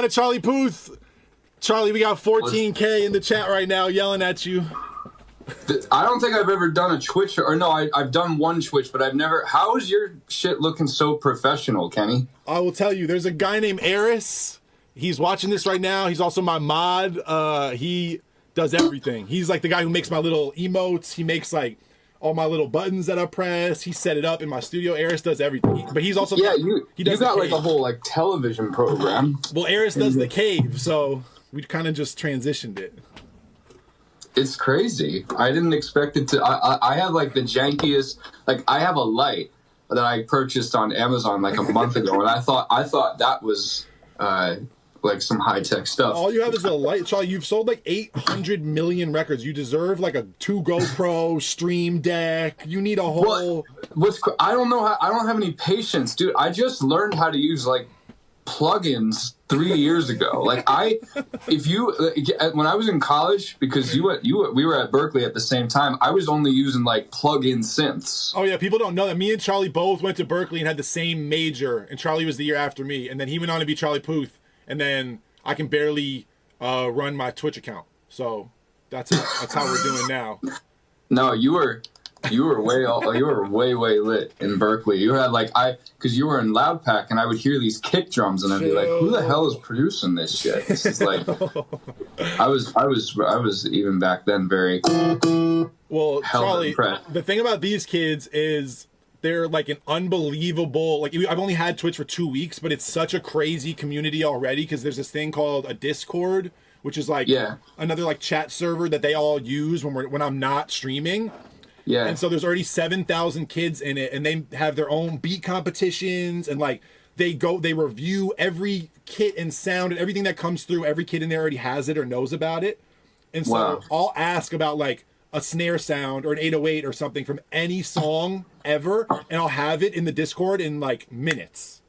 got it, Charlie Puth. Charlie, we got 14K in the chat right now yelling at you. I don't think I've ever done a Twitch, or no, I've done one Twitch, but I've never. How is your shit looking so professional, Kenny? I will tell you, there's a guy named Eris. He's watching this right now. He's also my mod. He does everything. He's like the guy who makes my little emotes. He makes like all my little buttons that I press. He set it up in my studio. Eris does everything. But he's also he does got like a whole like television program. Well, Eris does the cave, so we kind of just transitioned it. It's crazy. I didn't expect it to. I have like the jankiest. Like I have a light that I purchased on Amazon like a month ago, and I thought that was like some high tech stuff. All you have is a light, Charlie. You've sold like 800 million records. You deserve like a 2 GoPro Stream Deck. You need a whole. I don't know how. I don't have any patience, dude. I just learned how to use like plugins 3 years ago. Like when I was in college, because we were at Berkeley at the same time, I was only using like plug-in synths. Oh yeah, people don't know that me and Charlie both went to Berkeley and had the same major, and Charlie was the year after me, and then he went on to be Charlie Puth, and then I can barely run my Twitch account. So that's how we're doing now. No, you were way lit in Berkeley. You had like because you were in Loud Pack, and I would hear these kick drums, and I'd be like, "Who the hell is producing this shit?" This is like, I was even back then very Charlie. impressed. The thing about these kids is they're like an unbelievable. Like I've only had Twitch for 2 weeks, but it's such a crazy community already because there's this thing called a Discord, which is like another like chat server that they all use when I'm not streaming. Yeah. And so there's already 7,000 kids in it, and they have their own beat competitions, and like they review every kit and sound and everything that comes through. Every kid in there already has it or knows about it. And so I'll ask about like a snare sound or an 808 or something from any song ever, and I'll have it in the Discord in like minutes.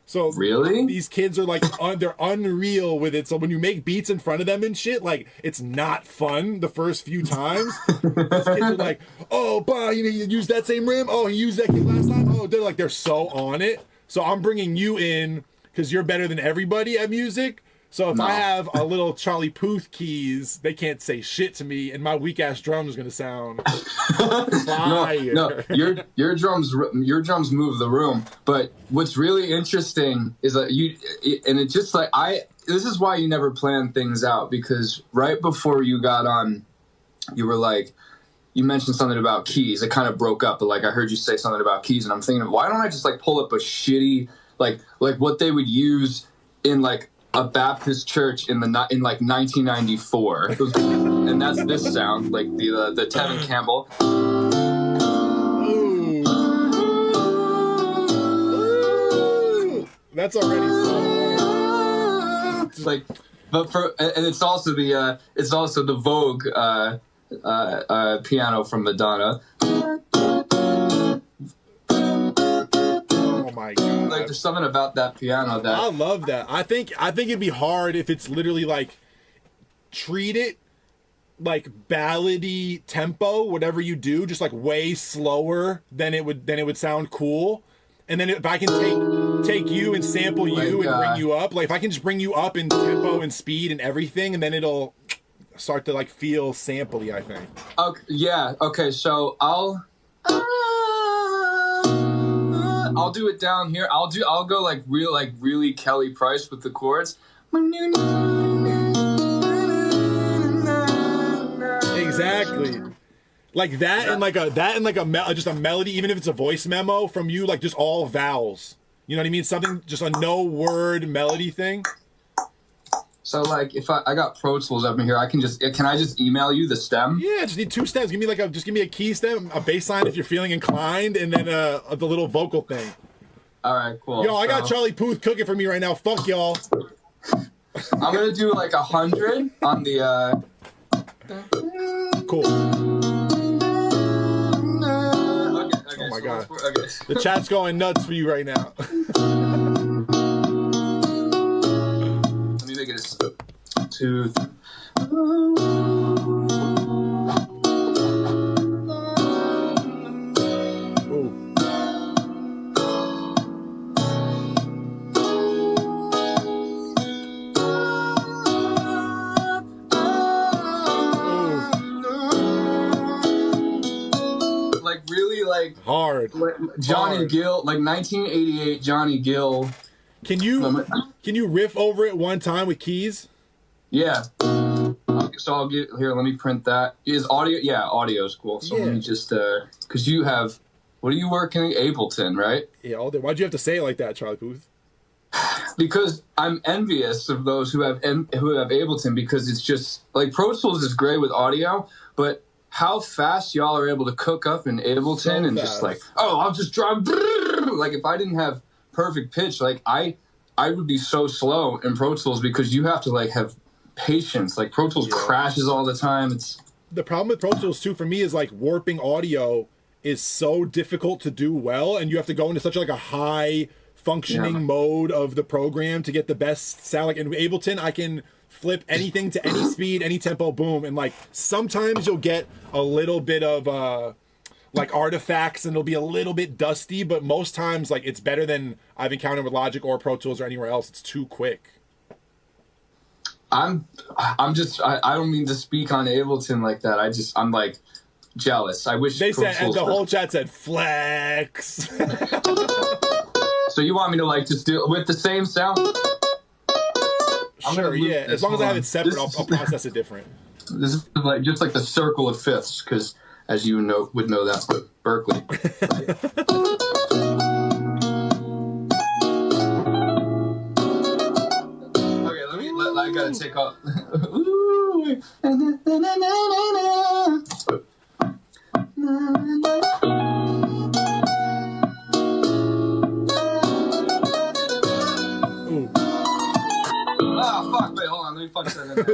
So really, these kids are like they're unreal with it. So when you make beats in front of them and shit, like it's not fun the first few times. These kids are like, "Oh, bah, you use that same rim. Oh, he used that kit last time. Oh, they're so on it." So I'm bringing you in because you're better than everybody at music. So if I have a little Charlie Puth keys, they can't say shit to me, and my weak ass drum is gonna sound fire. No, your drums move the room. But what's really interesting is that it's just like this is why you never plan things out, because right before you got on, you were like, you mentioned something about keys. It kind of broke up, but like I heard you say something about keys, and I'm thinking, why don't I just like pull up a shitty like what they would use in like a Baptist church in like 1994, and that's this sound, like the Tevin Campbell. Ooh. That's already so it's like, but and it's also the Vogue piano from Madonna. Oh my god! Like there's something about that piano that I love that. I think it'd be hard if it's literally like treat it like ballady tempo, whatever you do, just like way slower than it would sound cool. And then if I can take you and sample you and bring you up, like if I can just bring you up in tempo and speed and everything, and then it'll start to like feel sampley, I think. Okay, yeah. Okay, so I'll do it down here. I'll go like really Kelly Price with the chords. Exactly. Like that, just a melody, even if it's a voice memo from you, like just all vowels. You know what I mean? Something, just a no word melody thing. So like if I got Pro Tools up in here, can I just email you the stem? Yeah, just need 2 stems. Give me a key stem, a bass line if you're feeling inclined, and then the little vocal thing. All right, cool. Yo, I got Charlie Puth cooking for me right now. Fuck y'all. I'm gonna do like 100 on the. Cool. Okay, oh my god. Okay. The chat's going nuts for you right now. Let me make it a 2. hard. Johnny Hard. Gill, like 1988 Johnny Gill. Can you riff over it one time with keys? Yeah. So I'll get here. Let me print that. Is audio? Yeah, audio is cool. So let me just because you have. What are you working? Ableton, right? Yeah, all day. Why'd you have to say it like that, Charlie Puth? Because I'm envious of those who have Ableton, because it's just like Pro Tools is great with audio, but how fast y'all are able to cook up in Ableton and just like, oh, I'll just drive. Like if I didn't have perfect pitch, like I would be so slow in Pro Tools because you have to like have patience. Like Pro Tools crashes all the time. It's the problem with Pro Tools too for me is like warping audio is so difficult to do well, and you have to go into such like a high functioning mode of the program to get the best sound. Like in Ableton, I can flip anything to any speed, any tempo, boom, and like sometimes you'll get a little bit of like artifacts and it'll be a little bit dusty, but most times like it's better than I've encountered with Logic or Pro Tools or anywhere else. It's too quick. I don't mean to speak on Ableton like that. I'm like jealous. I wish they said, and the whole chat said flex. So you want me to like just do it with the same sound? Sure, yeah. As long as I have it separate, I'll process it different. This is like just like the circle of fifths, because as you would know that with Berkeley. Okay, I gotta take off. Oh, fuck, wait, hold on, let me punch that in there.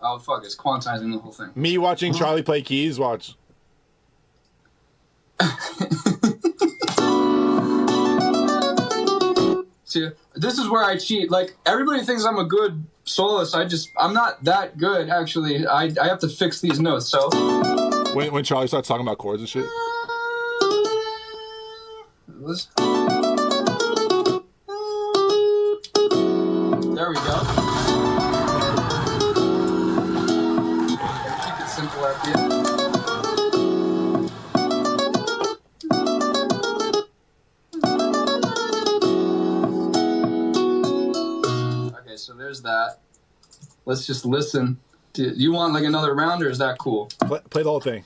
Oh, fuck, it's quantizing the whole thing. Me watching Charlie play keys, watch. See, this is where I cheat. Like, everybody thinks I'm a good soloist. I'm not that good, actually. I have to fix these notes, so. When Charlie starts talking about chords and shit. There we go. Keep it simple at the end. Okay, so there's that. Let's just listen. Do you want like another round, or is that cool? Play the whole thing.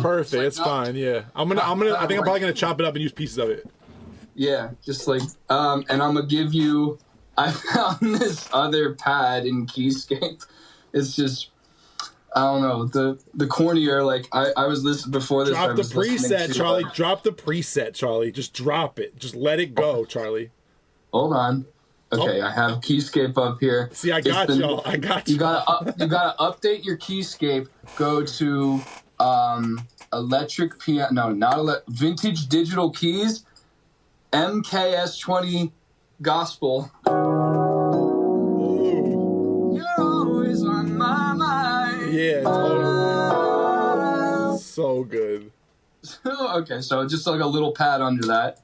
Perfect. It's fine. Yeah, I think I'm probably gonna chop it up and use pieces of it. Yeah, just like and I'm gonna give you. I found this other pad in Keyscape. It's just I don't know the cornier. Like I was listening before this. Drop the preset, Charlie. Drop the preset, Charlie. Just drop it. Just let it go, Charlie. Hold on. Okay, I have Keyscape up here. See, I got y'all. I got you. You gotta update your Keyscape. Go to electric piano. No, not vintage digital keys. MKS20 gospel. Ooh. You're always on my mind. Yeah, totally. So good. Okay, so just like a little pad under that.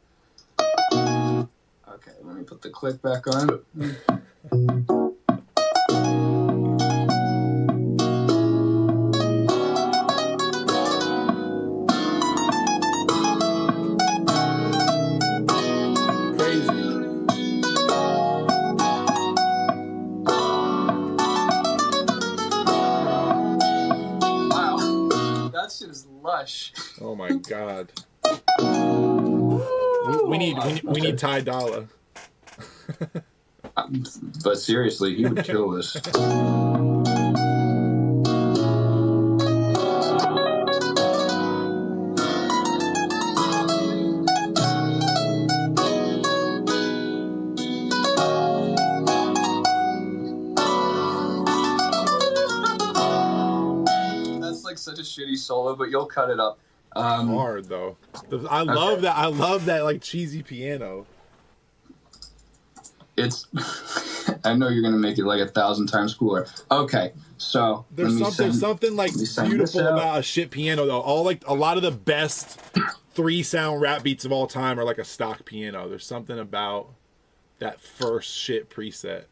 Okay, let me put the click back on. Lush. Oh my god. We need Ty Dolla. But seriously, he would kill this. such a shitty solo, but you'll cut it up. Hard though. I love that. I love that like cheesy piano. It's. I know you're gonna make it like 1,000 times cooler. Okay, so there's something like beautiful about a shit piano though. All like a lot of the best 3-sound rap beats of all time are like a stock piano. There's something about that first shit preset.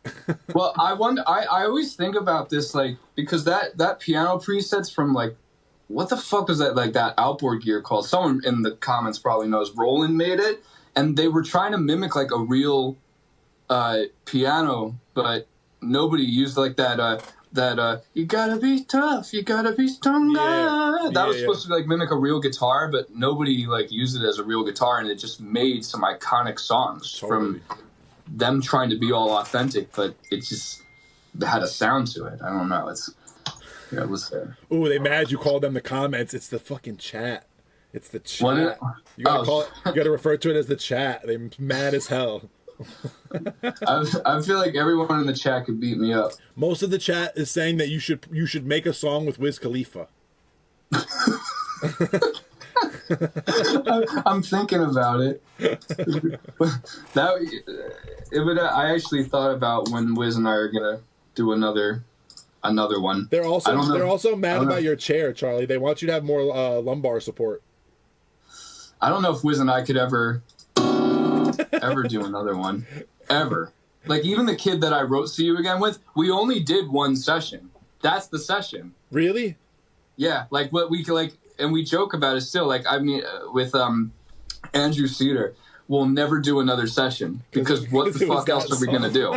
Well, I wonder. I always think about this like because that piano preset's from like. What the fuck was that, like, that outboard gear called? Someone in the comments probably knows. Roland made it, and they were trying to mimic, like, a real piano, but nobody used, like, that you gotta be tough, you gotta be stronger. That was supposed to, like, mimic a real guitar, but nobody, like, used it as a real guitar, and it just made some iconic songs from them trying to be all authentic, but it just had a sound to it. I don't know. Yeah, it was there. Ooh, they mad you called them the comments. It's the fucking chat. It's the chat. You gotta refer to it as the chat. They're mad as hell. I feel like everyone in the chat could beat me up. Most of the chat is saying that you should make a song with Wiz Khalifa. I'm thinking about it. I actually thought about when Wiz and I are gonna do another one. They're also mad about your chair, Charlie. They want you to have more lumbar support. I don't know if Wiz and I could ever do another one. Ever. Like, even the kid that I wrote See You Again with, we only did one session. That's the session. Really? Yeah. Like, what we like, and we joke about it still. Like, I mean, with Andrew Cedar, we'll never do another session because what the fuck else are we going to do?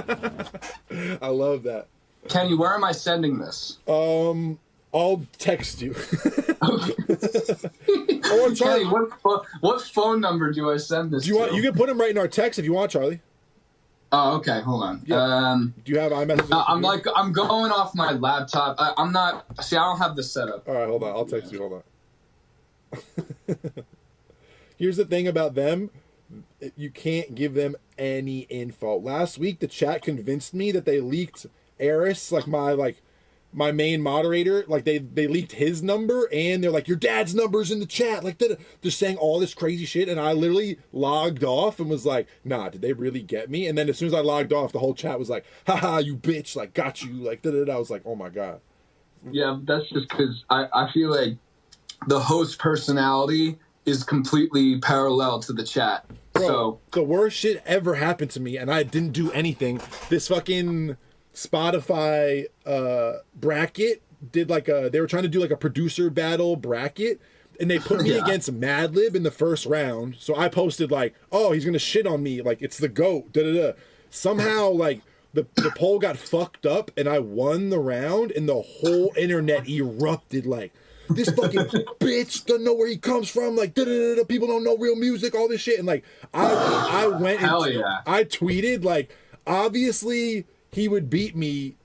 I love that. Kenny, where am I sending this? I'll text you. Okay. Kenny, what phone number do I send this to? You can put them right in our text if you want, Charlie. Oh, okay. Hold on. Yeah. Do you have iMessage? I'm going off my laptop. I'm not. See, I don't have the setup. All right, hold on. I'll text you. Hold on. Here's the thing about them. You can't give them any info. Last week, the chat convinced me that they leaked Eris, like my main moderator, like they leaked his number, and they're like, your dad's number's in the chat, like they're saying all this crazy shit, and I literally logged off and was like, nah, did they really get me? And then as soon as I logged off, the whole chat was like, haha, you bitch, like got you, like I was like, oh my god. Yeah, that's just because I feel like the host personality is completely parallel to the chat. Bro, so the worst shit ever happened to me, and I didn't do anything. This fucking Spotify bracket did they were trying to do like a producer battle bracket, and they put me against Madlib in the first round. So I posted like, oh, he's gonna shit on me, like it's the GOAT, somehow like the poll got fucked up and I won the round, and the whole internet erupted like, this fucking bitch doesn't know where he comes from, like people don't know real music, all this shit. And like I went and I tweeted like, obviously he would beat me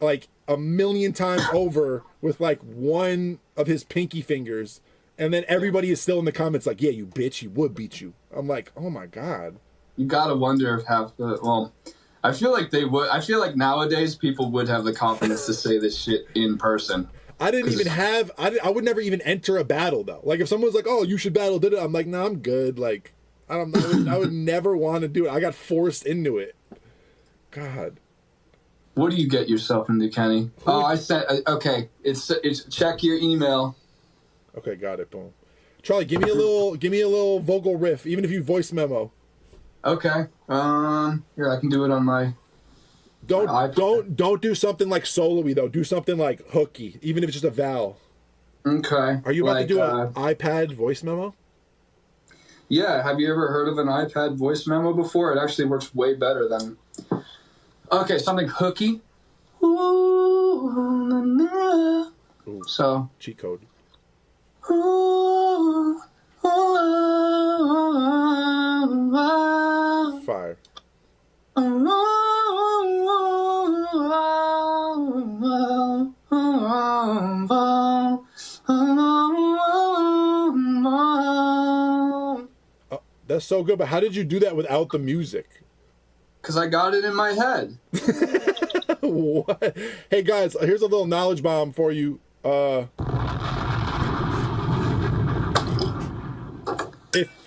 like 1,000,000 times over with like one of his pinky fingers. And then everybody is still in the comments like, yeah, you bitch, he would beat you. I'm like, oh my God. You gotta wonder if I feel like they would. I feel like nowadays people would have the confidence to say this shit in person. I didn't even have, I would never even enter a battle though. Like if someone was like, oh, you should battle, I'm like, nah, I'm good. Like, I would never want to do it. I got forced into it. God. What do you get yourself into, Kenny? Oh, I said, okay. It's check your email. Okay, got it. Boom. Charlie, give me a little vocal riff, even if you voice memo. Okay. Here, I can do it on my. Don't do something like solo-y though. Do something like hooky, even if it's just a vowel. Okay. Are you about to do an iPad voice memo? Yeah. Have you ever heard of an iPad voice memo before? It actually works way better than. Okay, something hooky. Ooh, na, na. So cheat code. Ooh, Fire. That's so good, but how did you do that without the music? Because I got it in my head. What? Hey guys, here's a little knowledge bomb for you.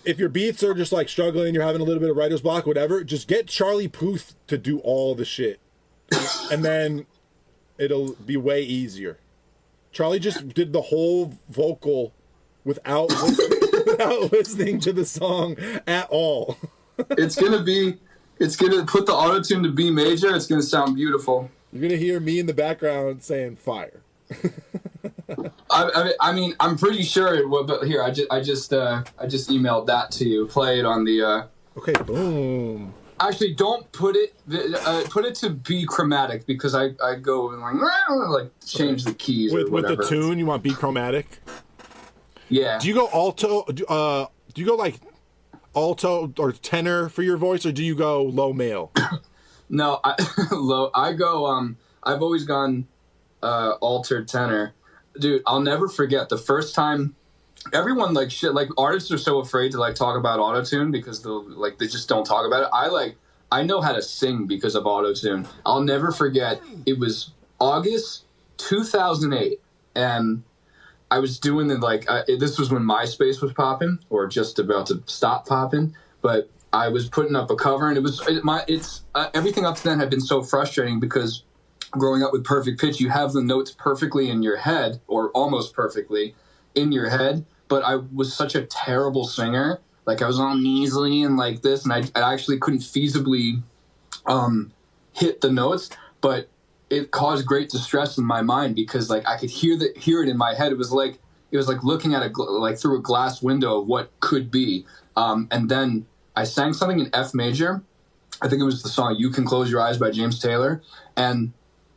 if your beats are just like struggling, you're having a little bit of writer's block, whatever, just get Charlie Puth to do all the shit. And then it'll be way easier. Charlie just did the whole vocal without listening to the song at all. It's gonna put the auto-tune to B major. It's gonna sound beautiful. You're gonna hear me in the background saying fire. I mean, I'm pretty sure it will, but here, I just emailed that to you. Play it on the. Okay, boom. Actually, don't put it to B chromatic, because I go and like change the keys or whatever. With the tune, you want B chromatic? Yeah. Do you go alto? Do you go like alto or tenor for your voice, or do you go low male? No, low. I go. I've always gone altered tenor. Dude, I'll never forget the first time. Everyone artists are so afraid to like talk about autotune because they just don't talk about it. I know how to sing because of autotune. I'll never forget. It was August 2008, and I was doing this was when MySpace was popping, or just about to stop popping. But I was putting up a cover, and everything up to then had been so frustrating because growing up with perfect pitch, you have the notes perfectly in your head, or almost perfectly in your head. But I was such a terrible singer. Like, I was all measly and like this, and I actually couldn't feasibly hit the notes. But it caused great distress in my mind because like I could hear it in my head. It was like looking at through a glass window of what could be. And then I sang something in F major. I think it was the song "You Can Close Your Eyes" by James Taylor, and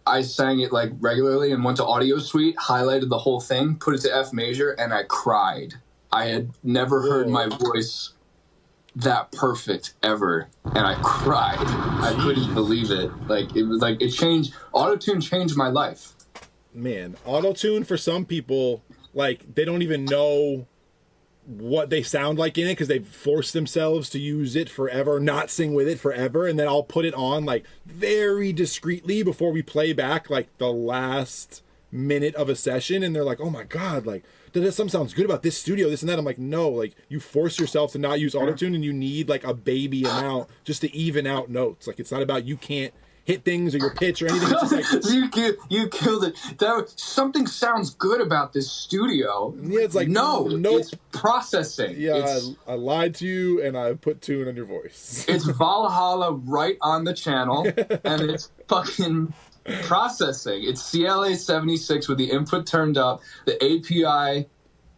I sang it like regularly and went to Audio Suite, highlighted the whole thing, put it to F major, and I cried. I had never heard my voice that perfect ever, and I cried. I couldn't believe it. Like, it was like it changed. Autotune changed my life. Man, autotune for some people, like, they don't even know what they sound like in it because they've forced themselves to use it forever, not sing with it forever, and then I'll put it on like very discreetly before we play back like the last minute of a session, and they're like, oh my god, like something sounds good about this studio, this and that. I'm like, no, like, you force yourself to not use autotune, and you need like a baby amount just to even out notes. Like, it's not about you can't hit things or your pitch or anything. It's just like, you killed it. Something sounds good about this studio. Yeah, it's like, no, nope. It's processing. Yeah, I lied to you, and I put tune on your voice. It's Valhalla right on the channel, and it's fucking processing. It's CLA 76 with the input turned up, the API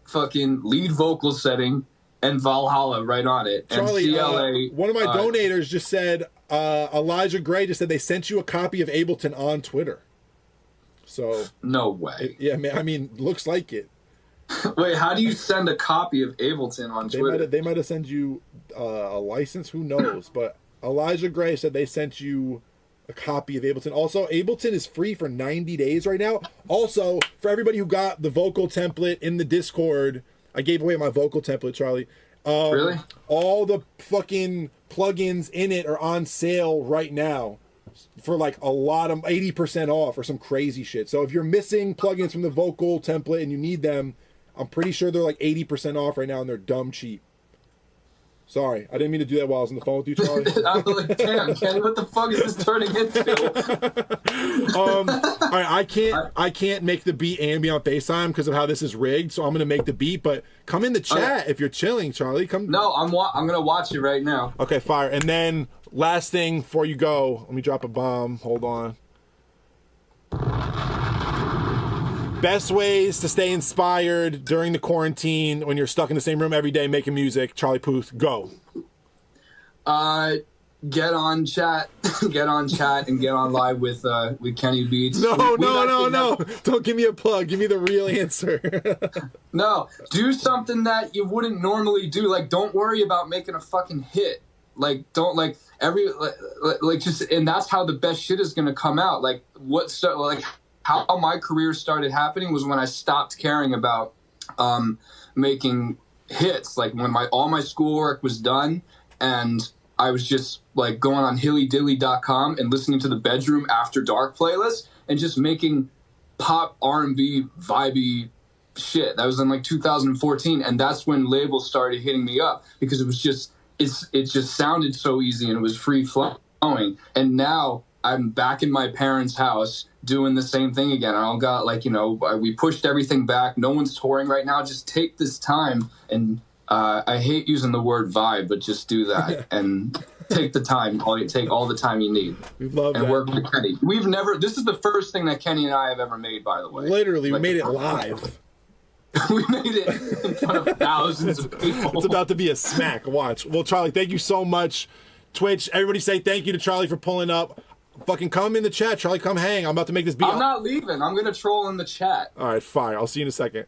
fucking lead vocal setting, and Valhalla right on it. Charlie, and CLA, one of my donators just said, Elijah Gray just said they sent you a copy of Ableton on Twitter. So no way. I mean, looks like it. Wait, how do you send a copy of Ableton on Twitter? They might have sent you a license. Who knows? But Elijah Gray said they sent you a copy of Ableton. Also, Ableton is free for 90 days right now. Also, for everybody who got the vocal template in the Discord, I gave away my vocal template, Charlie. Really? All the fucking plugins in it are on sale right now for like a lot of 80% off or some crazy shit. So if you're missing plugins from the vocal template and you need them, I'm pretty sure they're like 80% off right now, and they're dumb cheap. Sorry, I didn't mean to do that while I was on the phone with you, Charlie. I was like, damn, Kenny, what the fuck is this turning into? All right, I can't make the beat and be on FaceTime because of how this is rigged, so I'm gonna make the beat. But come in the chat if you're chilling, Charlie. Come. No, I'm gonna watch it right now. Okay, fire. And then last thing before you go, let me drop a bomb. Hold on. Best ways to stay inspired during the quarantine when you're stuck in the same room every day making music. Charlie Puth, go. Get on chat, and get on live with Kenny Beats. No. Don't give me a plug. Give me the real answer. No, do something that you wouldn't normally do. Like, don't worry about making a fucking hit. Like, don't just, and that's how the best shit is gonna come out. Like, how my career started happening was when I stopped caring about making hits. Like, when all my schoolwork was done, and I was just like going on hillydilly.com and listening to the Bedroom After Dark playlist and just making pop R&B vibey shit, that was in like 2014, and that's when labels started hitting me up because it was just it just sounded so easy and it was free flowing. And now I'm back in my parents' house doing the same thing again. I got like, you know, we pushed everything back. No one's touring right now. Just take this time and I hate using the word vibe, but just do that and take the time. Take all the time you need. We love and that. work with Kenny. This is the first thing that Kenny and I have ever made, by the way. Literally, like, we made it live. We made it in front of thousands of people. It's about to be a smack. Watch. Well, Charlie, thank you so much. Twitch, everybody say thank you to Charlie for pulling up. Fucking come in the chat, Charlie. Come hang. I'm about to make this beat. I'm not leaving. I'm going to troll in the chat. All right, fine. I'll see you in a second.